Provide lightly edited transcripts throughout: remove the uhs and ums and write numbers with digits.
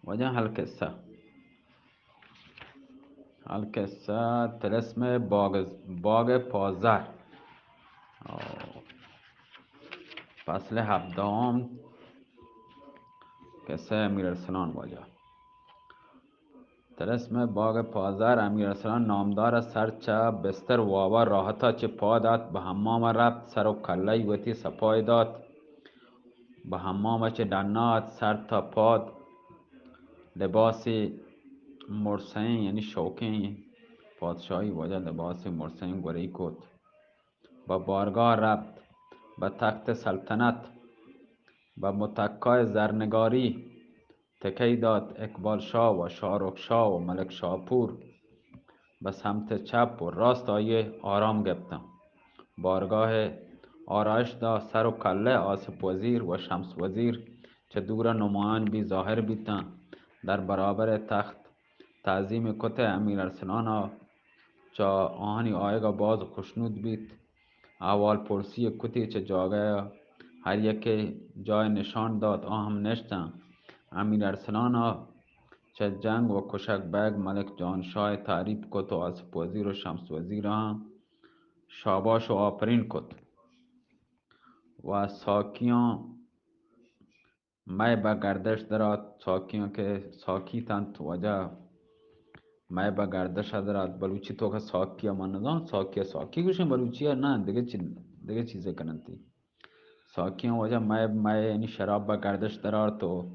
وجه القصه طلسم باغ پازر. فصل هفدهم. قصه امیرارسلان وجه. طلسم باغ پازر. امیرارسلان نامدار سرچه بستر واوا راحتا چه پا داد به حمام رفت. سر و کله وتی سپای داد به حمام چه دنات سر تا پاد. لباسی مرسین یعنی شوکین پادشاهی وجه لباس مرسین گری کد. به بارگاه رفت به تخت سلطنت. به متکای زرنگاری تکی داد اقبال شاه و شاهرخ شاه و ملک شاپور. به سمت چپ و راست آیه آرام گرفتم. بارگاه آرایش دا سر و کله آصف وزیر و شمس وزیر چه دور نمایان بی ظاهر بیتن. در برابر تخت تعظیم کت امیر ارسلان چا آهنی آیگا باز خوشنود بیت. اول پرسی کتی چه جاگه هر یک جای نشان داد آهم نشتن. امیر ارسلان چه جنگ و کشک بیگ ملک جانشاه تعریف کت و آصف وزیر و شمس وزیر هم شاباش و آفرین کت. و ساکیان می به گردش درات. ساکیان که ساکی تند وجه می به گردش درات. بلوچی تو که ساکی من ندان ساکی گوشیم بلوچی نه دیگه چیزه کننتی. ساکیان وجه می یعنی شراب به گردش درات. تو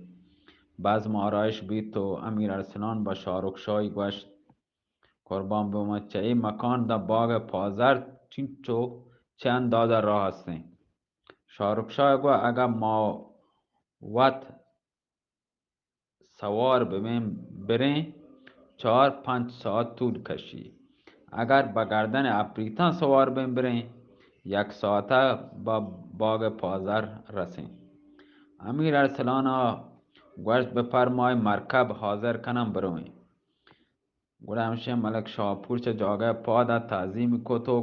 بزم آرایش بید تو امیر ارسلان با شاهرخ شاهی گوشت قربان بومد چه این مکان دا باغ پازر چه اندازه راه هستیم. شاهرخ شاه گو اگر ما وقت سوار برین 4-5 ساعت طول کشی. اگر به گردن اپریتان سوار برین 1 ساعته با باغ پازر رسین. امیر ارسلان گوشت بفرمای مرکب حاضر کنم برویم. گوشت ملک شاپور چه جاگه پاده تعظیم کت و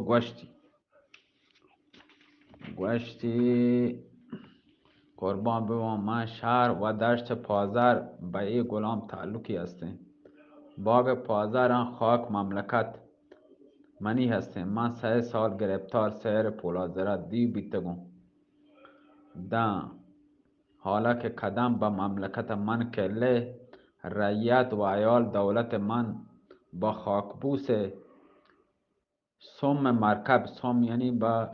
گوشتی قربان بوم من شهر و دشت پازر به ای غلام تعلقی هستیم. باغ پازر آن خاک مملکت منی هستیم. من 3 سال گرفتار سیر پولادزره دیو بیتگم. دن حالا که قدم به مملکت من کله رعیت و عیال دولت من با خاکبوس سم مرکب. سم یعنی با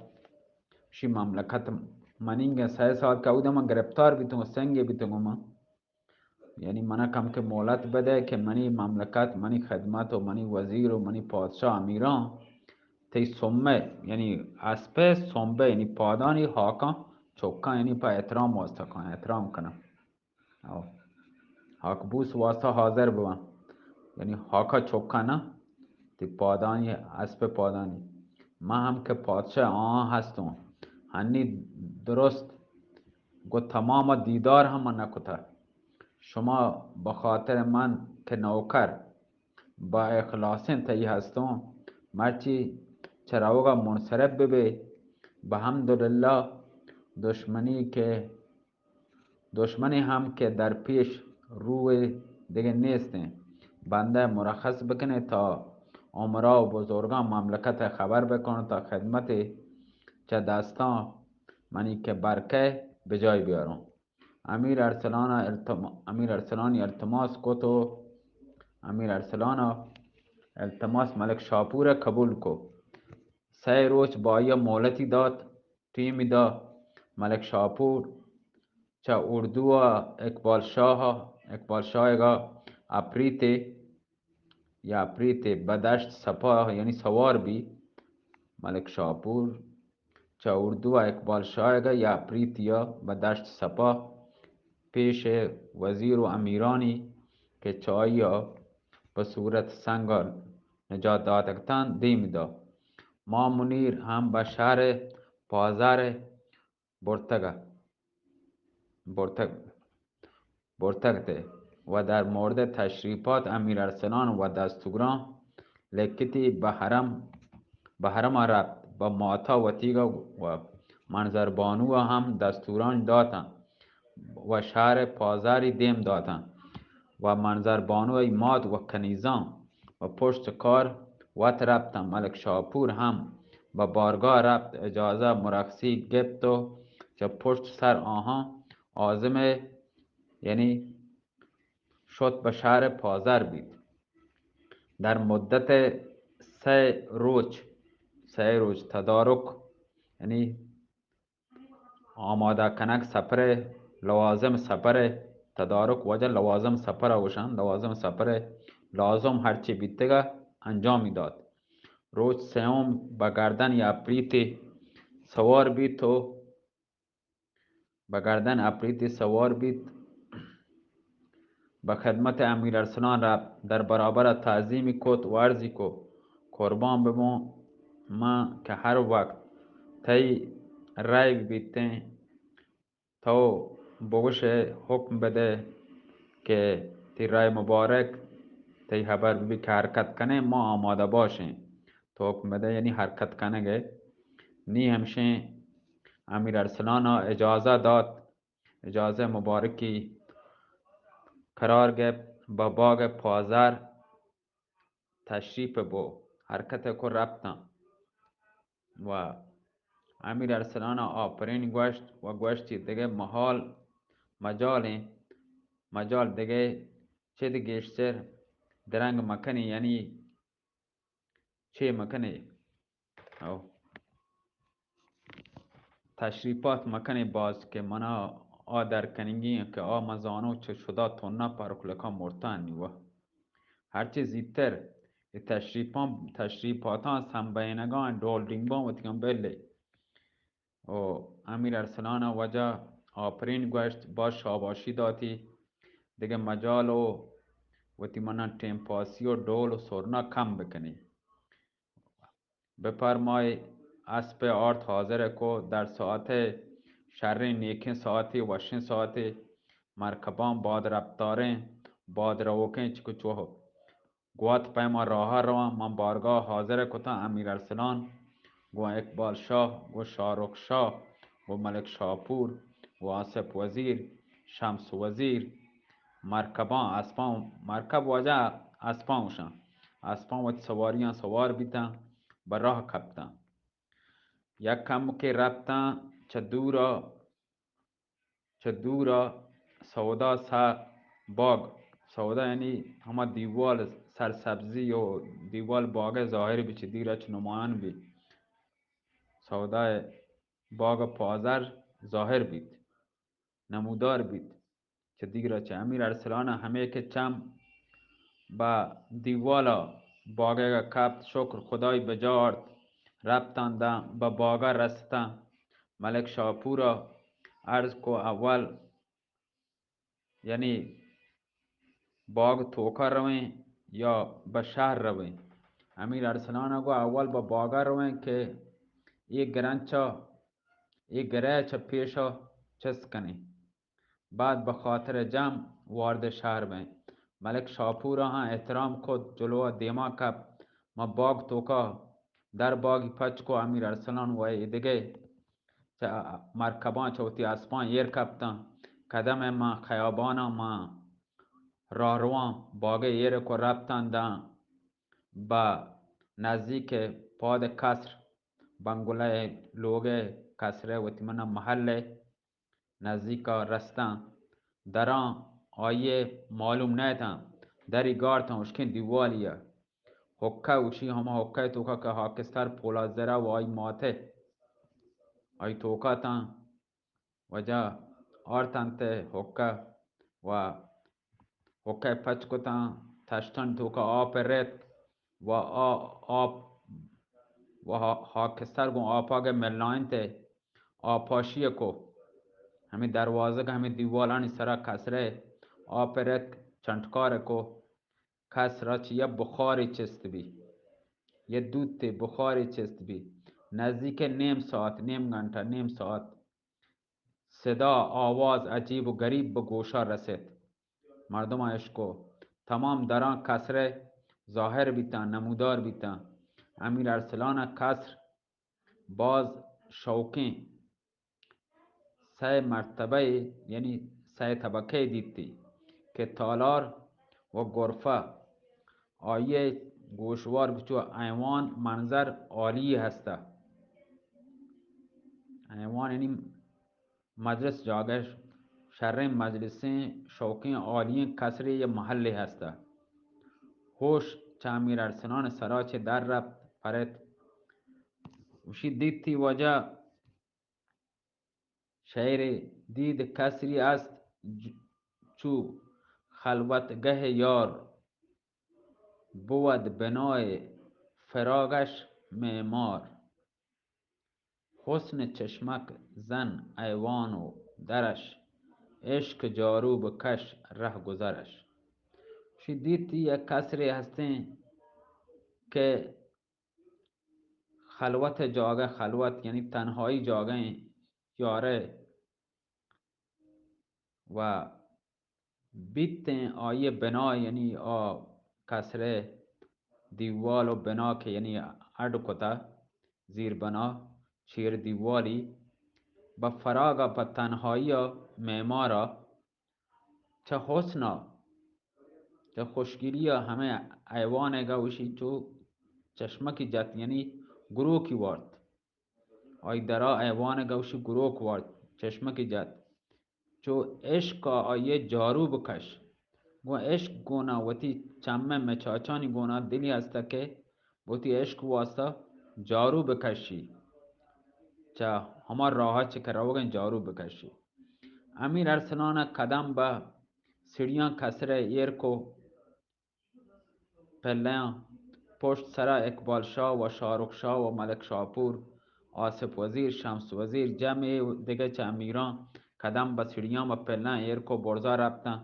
شی مملکت منینگه 3 سال که اودم گرفتار بیتگم سنگ بیتگم. یعنی منه کم که مولت بده که منی مملکت منی خدمت و منی وزیر و منی پادشاه امیران تی سمه یعنی اسپه سنبه یعنی پادانی حاکم چوکان یعنی پا احترام واسطه کن احترام کنم. حاکبوس واسطه حاضر بوان یعنی حاکا چوکان نه تی پادانی اسپه پادانی. من هم که پادشاه آن هستم هنی درست گو تمام دیدار هم نکته. شما بخاطر من که نوکر با اخلاصین تایی هستم مرچی چراوگا منصرف ببی. به حمدالله دشمنی هم که در پیش روی دیگه نیستیم. بنده مرخص بکنه تا عمرا و بزرگان مملکت خبر بکنه تا خدمت چه دستان منی که برکه به جای بیارم. امیر التماس ملک شاپور قبول کو. 3 روز با یه مولتی داد تیمی دا ملک شاپور چه اردو اقبال شاه گا اپریت بدشت سپاه یعنی سوار بی. ملک شاپور چه اردو اقبال شاه گا یا اپریت یا بدشت سپاه پیش وزیر و امیرانی که چایی به صورت سنگ نجات دادگتن دیم دا. ما منیر هم به شهر پازر برتگته و در مورد تشریفات امیر ارسلان و دستوران لکتی به حرم رفت. به ماتا و تیگا و منظربانو هم دستوران دادن و شهر پازاری دیم دادن. و منظر بانوی ماد و کنیزان و پشت کار وقت رفتم. ملک شاپور هم به بارگاه رفت، اجازه مرخصی گفت و که پشت سر آنها عازم یعنی شد به شهر پازر بید. در مدت 3 روز تدارک یعنی آماده کنک سفر لوازم سفر تدارک وجه لوازم سفر اوشن لوازم سفر لازم هرچی بیتگه انجام داد. روز سوم به گردن اپریت سوار بید و به گردن اپریت سوار بید به خدمت امیر ارسلان رفت. در برابر تعظیمی کت و عرضی کو قربان بمون ما که هر وقت تی رای بیتیں تو بگوش حکم بده که تی رای مبارک تی خبر بی که حرکت کنه ما آماده باشیم. تو حکم بده یعنی حرکت کنه گه نی همشه امیر ارسلان اجازه داد. اجازه مبارکی قرار گرفت. با باغ پازر تشریف بو حرکت کو رفتن و امیر ارسلان آفرین گوشت و گوشتی دیگه مجال دیگه چه دیگهشتر درنگ مکنی یعنی چه مکنی او تشریفات مکنی باز که منا در کنگی که مزانو چه شده تونه پرکلکا مرتن نیوه هرچی زیدتر تشریفاتان سنبینگان دول دینگبان و تیگم بله و امیر ارسلان وجه آفرین گوشت با شاباشی داتی دیگه مجال و تیمانا ٹیمپاسی و دول و سرنا کم بکنی. بفرمای اسب آرد حاضر کو در ساعت شر نیکن ساعتی وشن ساعتی مرکبان باد رفتاریں باد روکیں چکو چوہو گوات پیما راه روان من بارگاه حاضر کتا امیر ارسلان گو اقبال شاه گو شارخ شاه گو ملک شاپور گو آصف وزیر شمس وزیر مرکبان اسبان مرکب واجه اسبانشان اسبان و سواریان سوار بیتن به راه کپتن. یک کم که رفتن چه دورا سودا باغ سودا یعنی همه دیوال سرسبزی و دیوال باغ ظاهر بی چه دیره چه نمایان بی سودا باغ پازر ظاهر بید نمودار بید چه دیگره چه امیر ارسلان همه که چم با دیوالا باغه کپت شکر خدای بجارد رفتند با باغه رستن. ملک شاپورا عرض کو اول یعنی باغ توکا رویں یا به شهر رویں. امیر ارسلان گو اول با باغه رویں که یک گره چه پیشا چست کنی بعد به خاطر جمع وارد شهر بین. ملک شاپور ها احترام کد جلو دیما کب ما باغ توکا در باغی پچ کو امیر ارسلان و دیگه مرکبان چوتی اسپان یر کپتن قدم ما خیابانا ما راهروان باغ یر کو رفتن با نزدیک پاد کسر بنگله لوگه کسره و تیمنا محل نزدیک رستن دران آیه معلوم نیتن دری گارتن اشکن دیوالیا حکه اوشی همه حکه توکا که حاکستر پولا زره و آی ماته آی توکا تن وجا آرتن ته حکه و حکه پچ کتن تشتن توکا آب رت و آب و حاکستر گون آپاگ ملاین ته آپاشی کو همین دروازه که همین دیوالانی سرا کسره آپرت چندکار کو کسرا چی یه بخاری چست بی یه دود تی بخاری چست بی نزدیک نیم ساعت صدا آواز عجیب و غریب به گوشا رسید. مردم عشقو تمام دران کسره ظاهر بیتن نمودار بیتن. امیر ارسلان کسر باز شوکین 3 مرتبه یعنی 3 طبقه دیدی که تالار و گرفه آیه گوشوار بچو ایوان منظر عالی هسته. ایوان یعنی مجلس جاگه شر مجلسیں شوقیں عالی کسری یه محلی هسته. هوش چه امیر ارسلان سرا چه در رفت پرد وشی دید تی وجه شعر دید کسری است چو خلوتگه یار بود بنای فراقش معمار. حسن چشمک زن ایوان و درش عشق جاروب کش ره گذرش. دید تی یک کسری هستین که خلوت جاگه، خلوت یعنی تنهایی جاگه یاره و بیت آیه بنا یعنی کسره دیوال و بنا که یعنی اڈ کتا زیر بنا چیر دیوالی با فراغ با تنهایی معمارا چه حسنا چه خوشگیری همه ایوان گوشی چو چشمکی جت یعنی گروه کی وارد آی درا ایوان گوشی گروه وارد چشمکی جت چو عشق آیه جارو بکش و عشق گونا وتی چمه مچاچانی گونا دلی هسته که وتی عشق واسطه جارو بکشی چه همه راه چه که روگن جارو بکشی. امیر ارسلان قدم به سیڑیاں کسر ایر کو پلیاں پشت سرا اقبال شاه و شارخ شاه و ملک شاپور آصف وزیر شمس وزیر جمع دیگه چه امیران قدم به سیڑیاں و پلیاں ایر کو برزا رفتن.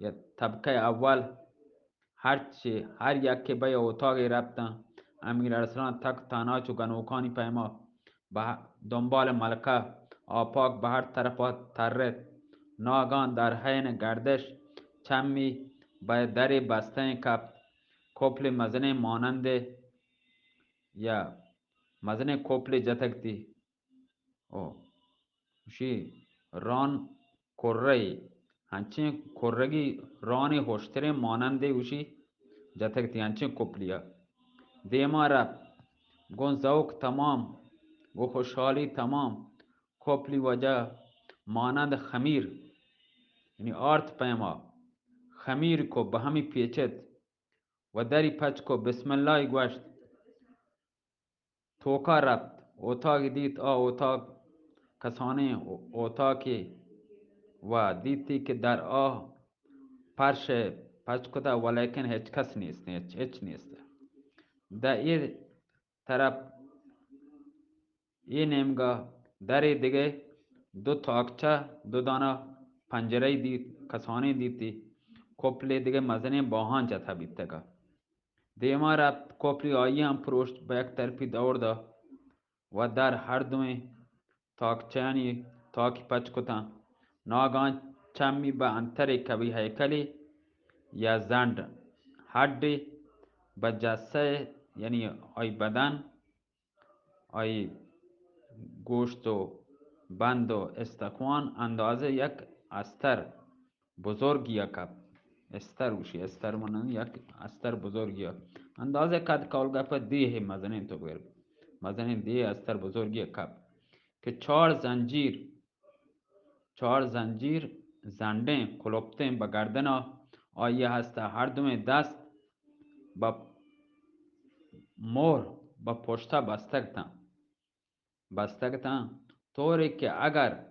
یا طبقه اول هر یک که به اتاقی رفتن. امیر ارسلان تک تنها چو گنوکانی پیما به دنبال ملکه آپاک به هر طرف ترد. ناگان در حین گردش چمی به در بسته کپ کپل مزنه مانند یا مزنه کپل جتکتی وشی ران کره هنچین کرگی ران هشتره ماننده وشی جتکتی هنچین کپلیا دیما رفت گون ذوق تمام و خوشحالی تمام کپلی وجه مانند خمیر یعنی آرت پیما خمیر کو به همی پیچد و دری پچ کو بسم الله گوشت توکا رفت اتاق دید اتاق کسانه اتاقی و دیدی که در پرش پچ کده ولیکن هیچ کس نیست هیچ نیست. در این طرف این نمگاه در دیگه دو تاکچه دو دانه پنجره دید کسانه دیدی کپل دیگه مزنه باهان جتا بیتگا دیما رفت کپلی آیی هم پروشت به یک طرفی دورده و در هر دوی تاکچانی تاکی پچ کتن. ناگان چمی به انتر کبی هیکلی یا زند هڈی به جسه یعنی آی بدن آی گوشت و بند و استخوان اندازه یک استر بزرگی کپ استر وشی استر منن یک استر بزرگی اندازه کد کالگه پر دیه مزنین تو گرد مزنین دیه استر بزرگی کپ که چهار زنجیر زنده کلوپته به گردن آیه هسته هر دوم دست با مهر با پشتا بستگتن طوری که اگر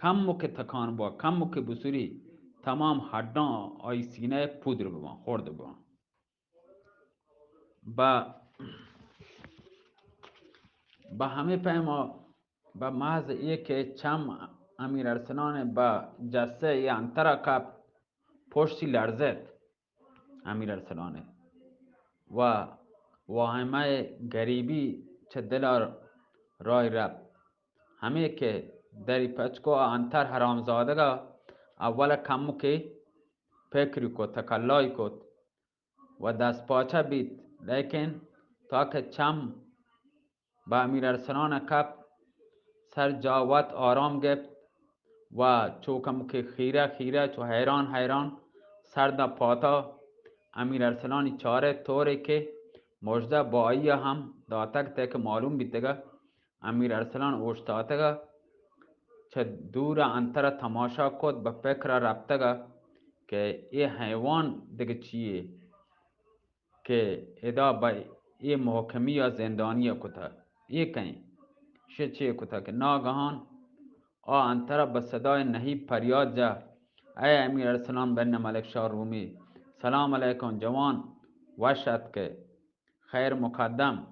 کم که تکان با کم که بسوری تمام هڈان آی سینه پودر ببان خورده ببان. با همه پیما با محض که چم امیر ارسلان با جسه یا انترا کپ پشتی لرزد امیر ارسلانه و واهمه گریبی چه دل رای رفت همه که دری پچکو انتر حرامزاده گا اول کمو که فکری کو تکلای کد و دست پاچه بید لیکن تا که چم با امیر ارسلان کپ سر جاوت آرام گفت و چوکم که خیره چو حیران سر دا پاتا امیر ارسلانی چاره طوری که مجده با ای هم داتک تک معلوم بیتگه امیر ارسلان اوشتاتگه چه دور انتر تماشا کد به فکر رفتگه که ای حیوان دیگه چیه که ادا به ای محکمی یا زندانی کتا ای کہیں شه چیه کتا که ناگهان انتر به صدای نهیب فریاد جا ای امیر ارسلان بن ملک شاه رومی سلام علیکم جوان وشت که خیر مقدم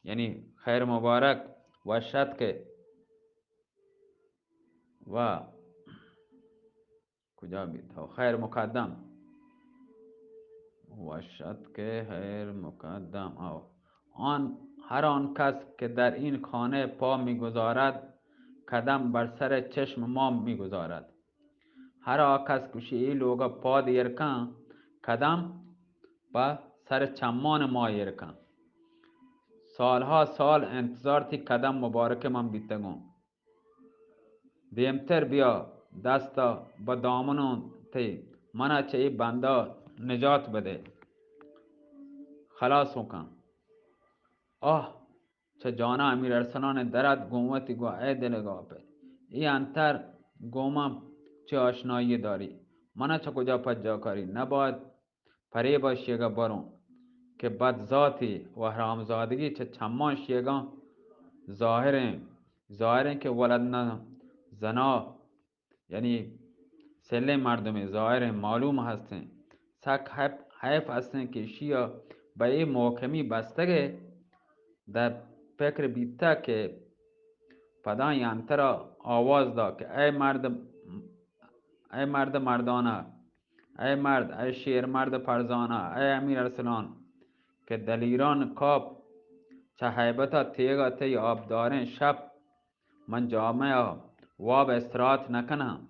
یعنی خیر مبارک وشت که و کجا بیت خیر مقدم وشت که خیر مقدم هر آن کس که در این خانه پا میگذارد قدم بر سر چشم ما میگذارد هر آکس کشی ای لوگا پا دیر کن قدم با سر چمان ما یرکن سالها سال انتظار تی قدم مبارک من بیتگون دیمتر بیا دستا با دامنون تی منا چه ای بنده نجات بده خلاص کن چه جانا امیر ارسلان درد گومتی گو ای دلگاه پر ای انتر گومم چه آشنایی داری منا چه کجا پجا کاری نباید پری باشیگا برون که بد ذاتی و حرامزادگی چه چمان شیگان ظاهرین که ولد نه زنا یعنی سله مردمی ظاهر معلوم هستن سک حیف هستن که شیا به این محکمی بستگه در فکر بیتا که پدای انترا آواز دا که ای مرد مردانه ای مرد ای شیر مرد فرزانه ای امیر ارسلان که دلیران کاب چه حیبتا تیگا تی آبدارین شب من جامعه واب استراحت نکنم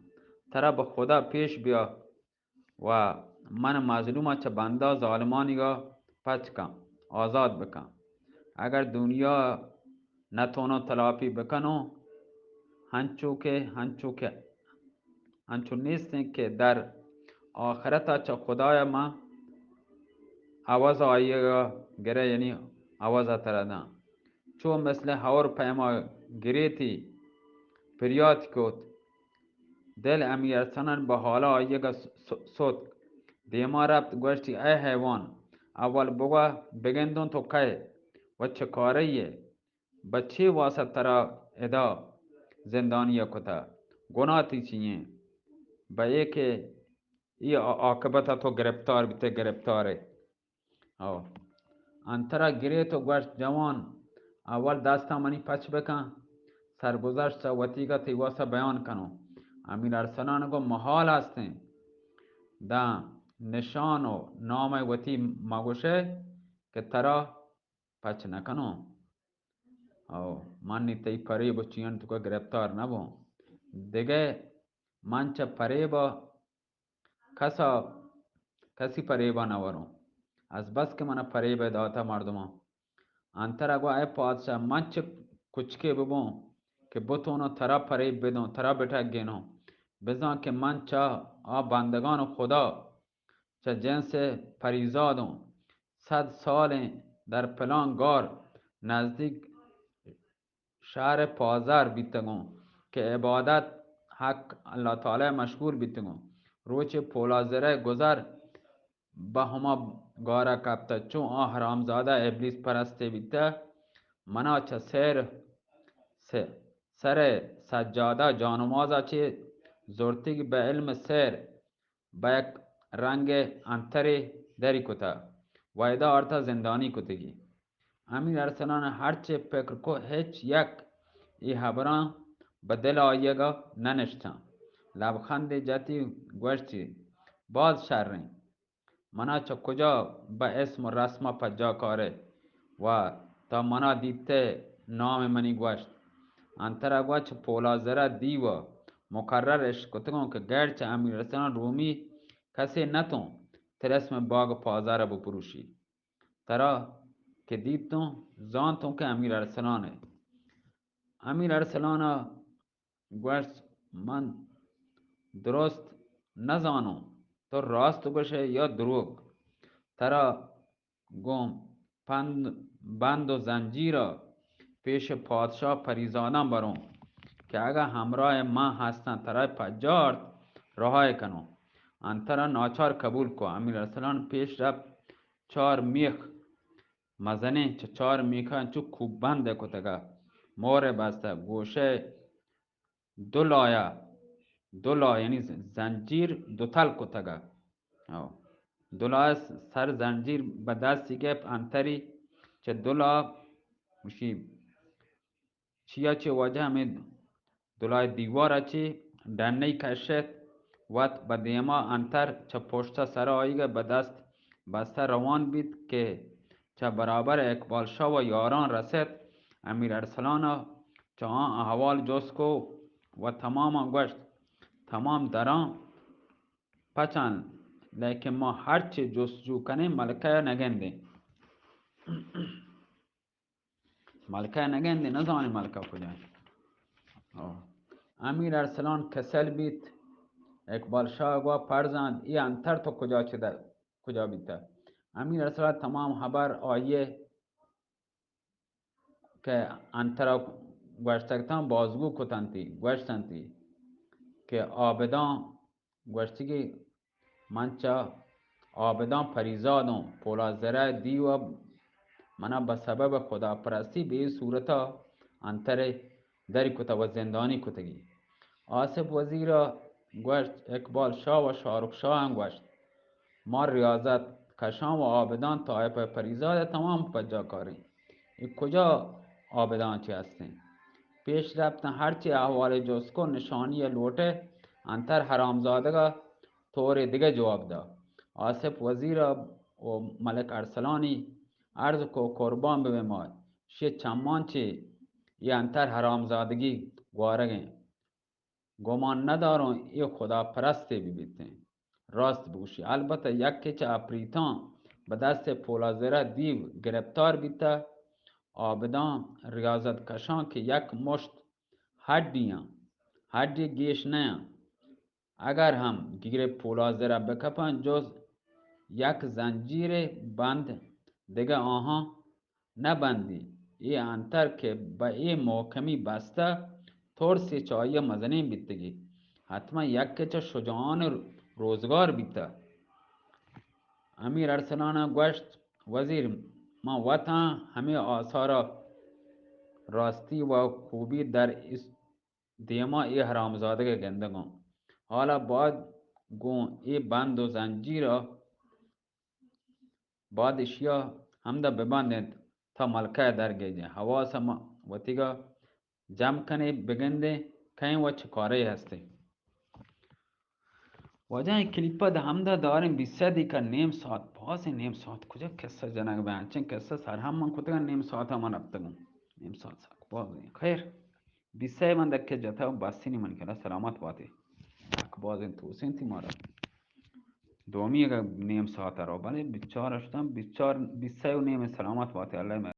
ترا به خدا پیش بیا و من مظلوم چه بنده ظالمانی گا پچ کن آزاد بکن اگر دنیا نتونو تلافی بکنو هنچو نیستن که در آخرتا چه خدای ما عوض آیگا گره یعنی عوض تردن چو مثل هور پیما گریتی پریاد کود دل امیر ارسلان به حالا آیگا سود دیما رفت گوشتی ای حیوان اول بگندون تو که و چه کاریه به چی واسط ترا ادا زندانی کتا گناه تی چیه به یکی ای عاقبت تو گرفتار بیته گرفتاره انترا گره تو گوشت جوان اول دستا منی پچ بکن سرگذشت وطیگا تیواسا بیان کنو امیر ارسلان گو محال هستیم دا نشان و نام وطی مگوشه که ترا پچ نکنو من نیتی فریب چیان تو که گرفتار نبو دیگه من چه فریبا کسی فریبا نورم از بس که من فریب داتا مردم انتر اگو ای پادشاه من چه کچکه ببون که بتونو ترا فریب بدون ترا بٹک گینو بزن که من چه بندگان خدا چه جنس پریزادم 100 سال در پلان گار نزدیک شهر پازر بیتگون که عبادت حق اللہ تعالی مشهور بیتگون روچ پولازره گذر به هما گارا کبتا چون حرامزاده ابلیس پرسته بیتا منا چه سر سجاده جانمازا چه زورتیگ به علم سیر به یک رنگ انتری دری کتا و ایدا ارتا زندانی کتگی امیر ارسلان هرچه فکر کو هیچ یک ای خبران به دل آیگا ننشتم لبخند جاتی گوشتی باز شرین منا چه کجا به اسم و رسم پجا کاره و تا منا دیته نام منی گوشت انتر گوش پولازره دیو مکررش کتگون که گرچه امیر ارسلان رومی کسی نتون ترسم باغ پازاره بپروشی ترا که دیدتون زانتون که امیر ارسلانه امیر ارسلان گوشت من درست نزانم تو راست بشه یا دروغ ترا گم بند و زنجیر پیش پادشاه پریزادم برون که اگه همراه من هستن ترای پجار رهای کنو انترا ناچار قبول کو. امیر ارسلان پیش رفت، چار میخ مزنه چه چار میخان چو کوب بنده کتگا مور بسته گوشه دولا یعنی زنجیر دوتل کتگا دولا سر زنجیر به دستی گپ انتری چه دولا مشی چیا چه وجه همه دولای دیوار چی دنی کشید وقت به دیما انتر چه پشت سر آیگه به دست بسته روان بید که چه برابر اقبال شاه و یاران رسید. امیر ارسلان چه آن احوال جست کو و تمام گشت تمام دران پچن لیکن ما هرچی جستجو کنیم ملکه نگنده ملکه نگنده نزانی ملکه کجای. امیر ارسلان کسل بید. اقبال شاه گفت فرزند ای انتر تو کجا بیته. امیر ارسلان تمام خبر آیه که انتر گوشتگتان بازگو کتنتی گوشتنتی که آبدان گوشتگی منچه آبدان پریزادم پولازره دیو منا به سبب خدا پرستی به این صورتا انتر دری کتا و زندانی کتگی. آصف وزیر گوشت اقبال شاه و شارق شاه هم گوشت ما ریاضت کشان و آبدان طایف پریزاد تمام پجا کاری. این کجا آبدان چی هستین؟ پیش رفتن هرچی احوال جز کن نشانی لوٹه انتر حرامزادگا طور دیگه جواب داد. آصف وزیر و ملک ارسلانی عرض کو قربان به ما شی چمان چی یہ انتر حرامزادگی گوارگیں گمان ندارم ای خدا پرسته بیبیته راست بگوشی. البته یکی چه اپریتان به دست پولازره دیو گرفتار بیته آبدان ریاضت کشان که یک مشت هڈی گیش نه اگر هم گیر پولازره بکپن جز یک زنجیر بند دیگه آنها نبندی. ای انتر که به ای محکمی بسته ترسی چایی مزنین بیتگی حتما یک چه شجاعان روزگار بیته. امیر ارسلان گوشت وزیر ما وطن همه آثار راستی و خوبی در دیما ای حرامزاده گندگم حالا باید گون ای بند و زنجیر بعد اشیا همده ببندید تا ملکه در گیجه حواس وطیگا جمع کنی بگنده که این و چه کاره هستی. وجه این کلیپا ده همده داریم 20 دقیقه نیم ساعت باز نیم ساعت کجا قصه جنگ به انچین قصه سر هم من کتگا نیم ساعت من رفتگم نیم ساعت باز خیر 20 من دکه جتا بستینی من کلا سلامت باتی باز این توسین تی مارا دومی اگه نیم ساعت رو بله بیچاره شدم 20 و نیم سلامت باتی الله